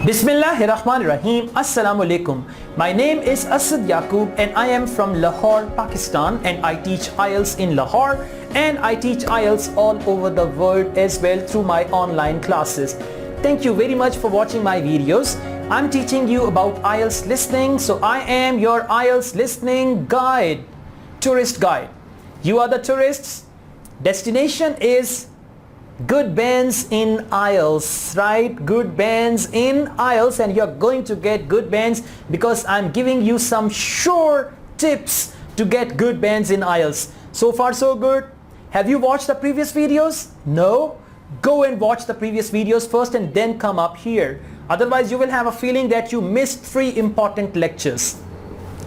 Bismillahirrahmanirrahim. Assalamu alaikum. My name is Asad Yaqub and I am from Lahore, Pakistan, and I teach Ielts in Lahore and I teach Ielts all over the world as well through my online classes. Thank you very much for watching my videos. I'm teaching you about Ielts listening, so I am your Ielts listening guide, tourist guide. You are the tourists. Destination is good bands in Ielts, right? Good bands in Ielts, and you're going to get good bands because I'm giving you some sure tips to get good bands in Ielts. So far so good. Have you watched the previous videos? No? Go and watch the previous videos first and then come up here. Otherwise you will have a feeling that you missed 3 important lectures.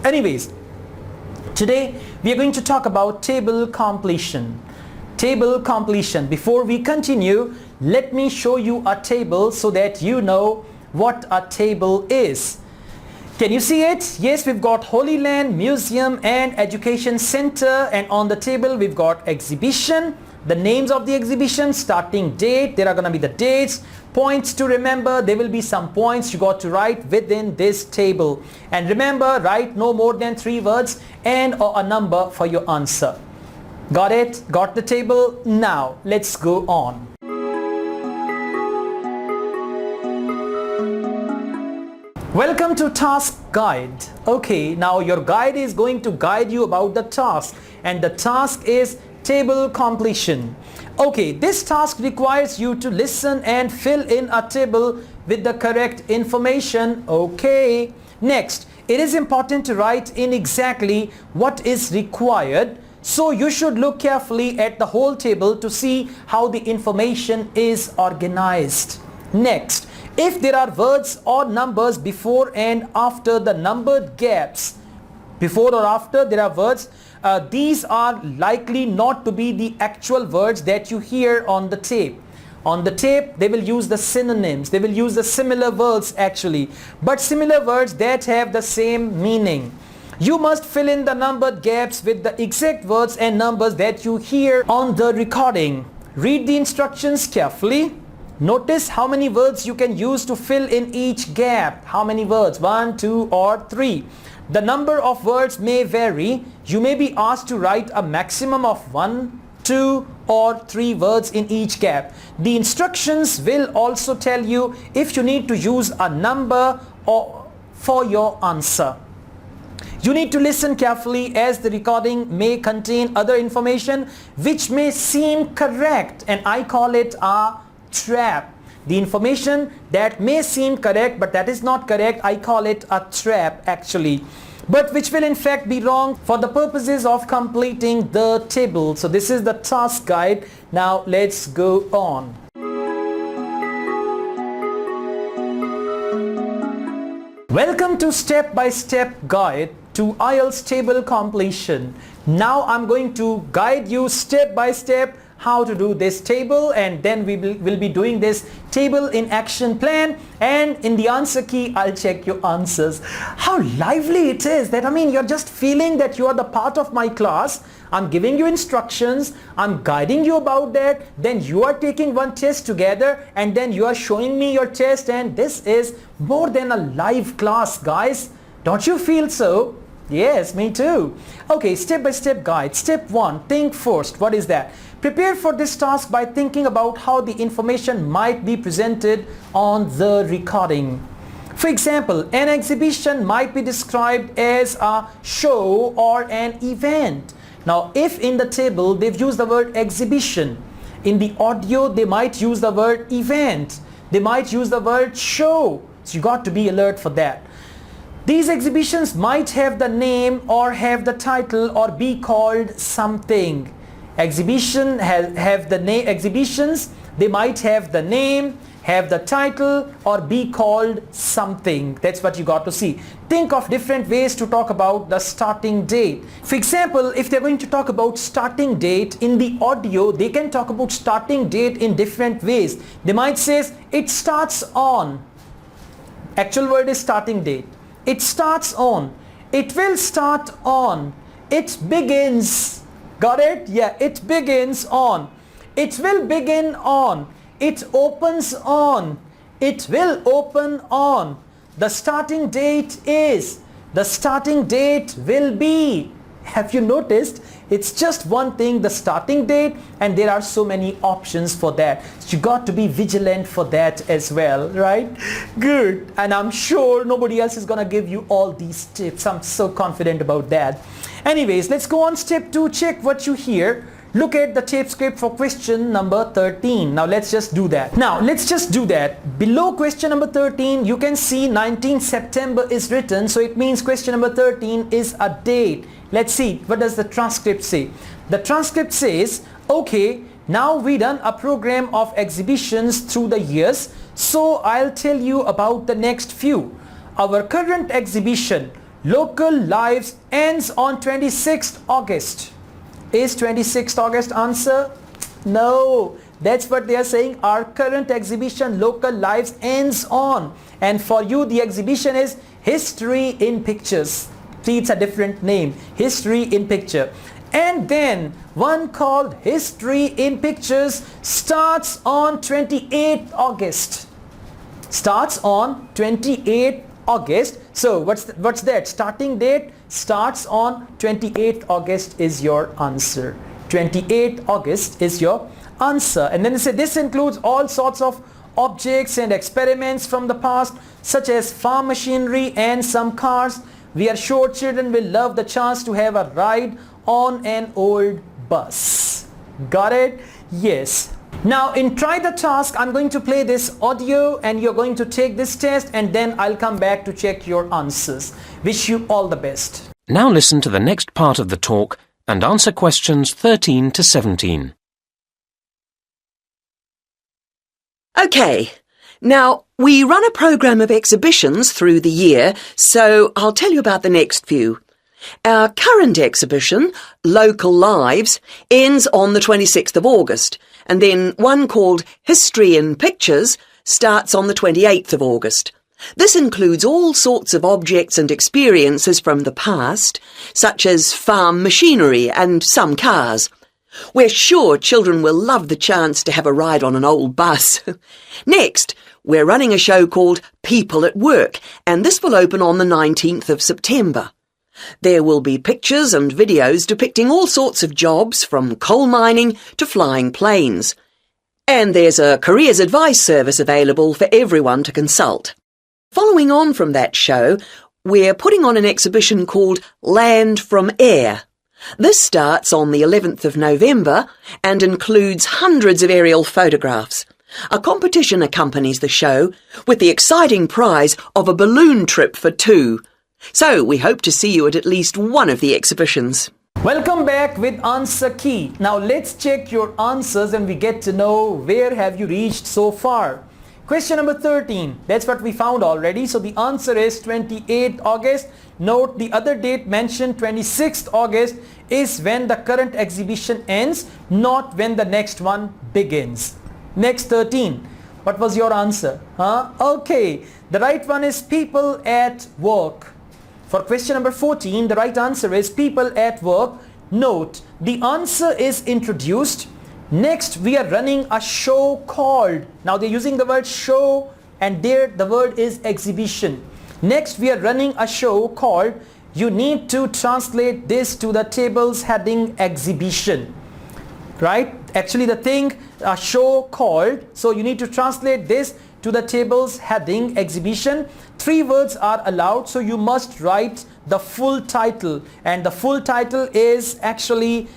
Anyways, today we are going to talk about table completion. Table completion. Before we continue, let me show you a table so that you know what a table is. Can you see it? Yes, we've got Holy Land, Museum and Education Center, and on the table we've got exhibition, the names of the exhibition, starting date, there are going to be the dates, points to remember, there will be some points you got to write within this table. And remember, write no more than 3 words and or a number for your answer. Got it? Got the table? Now let's go on. Welcome to task guide. Okay, now your guide is going to guide you about the task, and the task is table completion. Okay, this task requires you to listen and fill in a table with the correct information. Okay, next, it is important to write in exactly what is required. So you should look carefully at the whole table to see how the information is organized. Next, if there are words or numbers before and after the numbered gaps, before or after there are words, these are likely not to be the actual words that you hear on the tape. On the tape, they will use the synonyms, they will use the similar words actually, but similar words that have the same meaning. You must fill in the numbered gaps with the exact words and numbers that you hear on the recording. Read the instructions carefully. Notice how many words you can use to fill in each gap. How many words? 1, 2 or 3. The number of words may vary. You may be asked to write a maximum of 1, 2 or 3 words in each gap. The instructions will also tell you if you need to use a number or for your answer. You need to listen carefully as the recording may contain other information which may seem correct, and I call it a trap. The information that may seem correct but that is not correct, I call it a trap actually, but which will in fact be wrong for the purposes of completing the table. So this is the task guide. Now let's go on. Welcome to step-by-step guide to Ielts table completion. Now I'm going to guide you step by step how to do this table, and then we will be doing this table in action plan, and in the answer key I'll check your answers. How lively it is that, I mean, you're just feeling that you are the part of my class. I'm giving you instructions, I'm guiding you about that, then you are taking one test together and then you are showing me your test, and this is more than a live class, guys. Don't you feel so? Yes, me too. Okay, step-by-step guide. Step 1, think first. What is that? Prepare for this task by thinking about how the information might be presented on the recording. For example, an exhibition might be described as a show or an event. Now, if in the table they've used the word exhibition, in the audio they might use the word event, they might use the word show. So you got to be alert for that. These exhibitions might have the name or have the title or be called something. Exhibition have the name. Exhibitions, they might have the name, have the title or be called something. That's what you got to see. Think of different ways to talk about the starting date. For example, if they're going to talk about starting date in the audio, they can talk about starting date in different ways. They might say it starts on. Actual word is starting date. It starts on. It will start on. It begins. Got it? Yeah, it begins on. It will begin on. It opens on. It will open on. The starting date will be. Have you noticed? It's just one thing, the starting date, and there are so many options for that. So you got to be vigilant for that as well, right? Good. And I'm sure nobody else is gonna give you all these tips. I'm so confident about that. Anyways, let's go on step 2. Check what you hear. Look at the tape script for question number 13. Now let's just do that. Below question number 13, you can see 19 September is written. So it means question number 13 is a date. Let's see, what does the transcript say? The transcript says, okay, now we done a program of exhibitions through the years. So I'll tell you about the next few. Our current exhibition, Local Lives, ends on 26th August. Is 26th August answer? No, that's what they are saying. Our current exhibition, Local Lives, ends on. And for you, the exhibition is History in Pictures. See, it's a different name, History in Picture. And then one called History in Pictures starts on 28th August. Starts on 28th August. So what's that? Starting date starts on 28th August is your answer. 28th August is your answer. And then they say this includes all sorts of objects and experiments from the past, such as farm machinery and some cars. We are sure children will love the chance to have a ride on an old bus. Got it? Yes. Now in Try the Task, I'm going to play this audio and you're going to take this test, and then I'll come back to check your answers. Wish you all the best. Now listen to the next part of the talk and answer questions 13 to 17. Okay, now we run a programme of exhibitions through the year, so I'll tell you about the next few. Our current exhibition, Local Lives, ends on the 26th of August, and then one called History in Pictures starts on the 28th of August. This includes all sorts of objects and experiences from the past, such as farm machinery and some cars. We're sure children will love the chance to have a ride on an old bus. Next, we're running a show called People at Work, and this will open on the 19th of September. There will be pictures and videos depicting all sorts of jobs, from coal mining to flying planes. And there's a careers advice service available for everyone to consult. Following on from that show, we're putting on an exhibition called Land from Air. This starts on the 11th of November and includes hundreds of aerial photographs. A competition accompanies the show with the exciting prize of a balloon trip for 2. So we hope to see you at least one of the exhibitions. Welcome back with Answer Key. Now let's check your answers and we get to know where have you reached so far. Question number 13, that's what we found already. So the answer is 28th August. Note the other date mentioned, 26th August, is when the current exhibition ends, not when the next one begins. Next 13, what was your answer? Okay, the right one is People at Work. For question number 14, the right answer is People at Work. Note, the answer is introduced. Next, we are running a show called, now they're using the word show and there the word is exhibition. Next, we are running a show called, you need to translate this to the table's heading exhibition. Right? Actually the thing, a show called, so you need to translate this to the table's heading exhibition. 3 words are allowed, so you must write the full title, and the full title is actually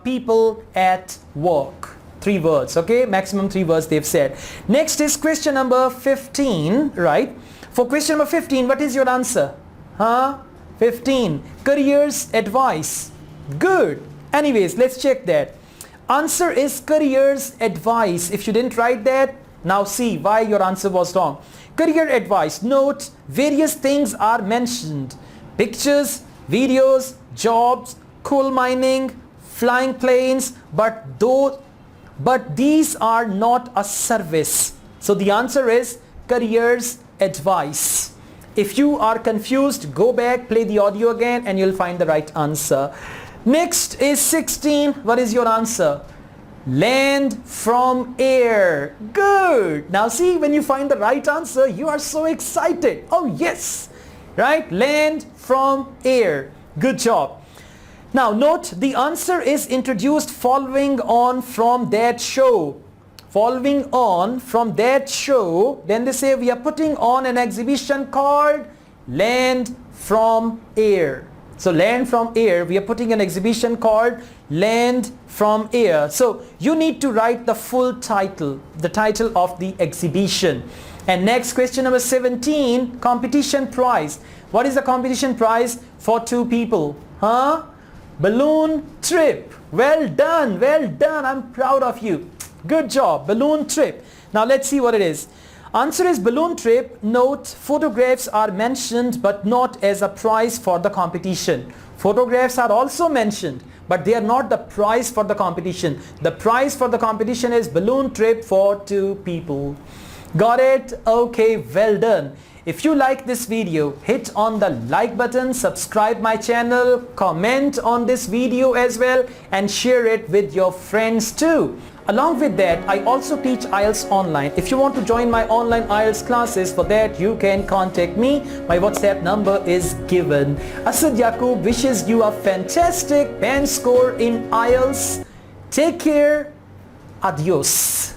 People at Work. 3 words, okay? Maximum 3 words they've said. Next is question number 15, right? For question number 15, what is your answer? 15. Careers advice. Good. Anyways, let's check that. Answer is careers advice. If you didn't write that, now see why your answer was wrong. Career advice. Note, various things are mentioned. Pictures, videos, jobs, coal mining, flying planes, but these are not a service. So the answer is careers advice. If you are confused, go back, play the audio again and you'll find the right answer. Next is 16. What is your answer? Land from air. Good. Now see, when you find the right answer, you are so excited. Oh yes, right? Land from air. Good job. Now note, the answer is introduced following on from that show. Following on from that show, then they say we are putting on an exhibition called Land from Air. So land from air, we are putting an exhibition called Land from Air. So you need to write the full title, the title of the exhibition. And next, question number 17, competition prize. What is the competition prize for two people? Huh? Balloon trip. Well done, well done. I'm proud of you. Good job. Balloon trip. Now let's see what it is. Answer is balloon trip. Note, photographs are mentioned but not as a prize for the competition. Photographs are also mentioned, but they are not the prize for the competition. The prize for the competition is balloon trip for two people. Got it? Okay, well done. If you like this video, hit on the like button, subscribe my channel, comment on this video as well, and share it with your friends too. Along with that, I also teach IELTS online. If you want to join my online IELTS classes, for that you can contact me. My WhatsApp number is given. Asad Yaqub wishes you a fantastic band score in IELTS. Take care. Adios.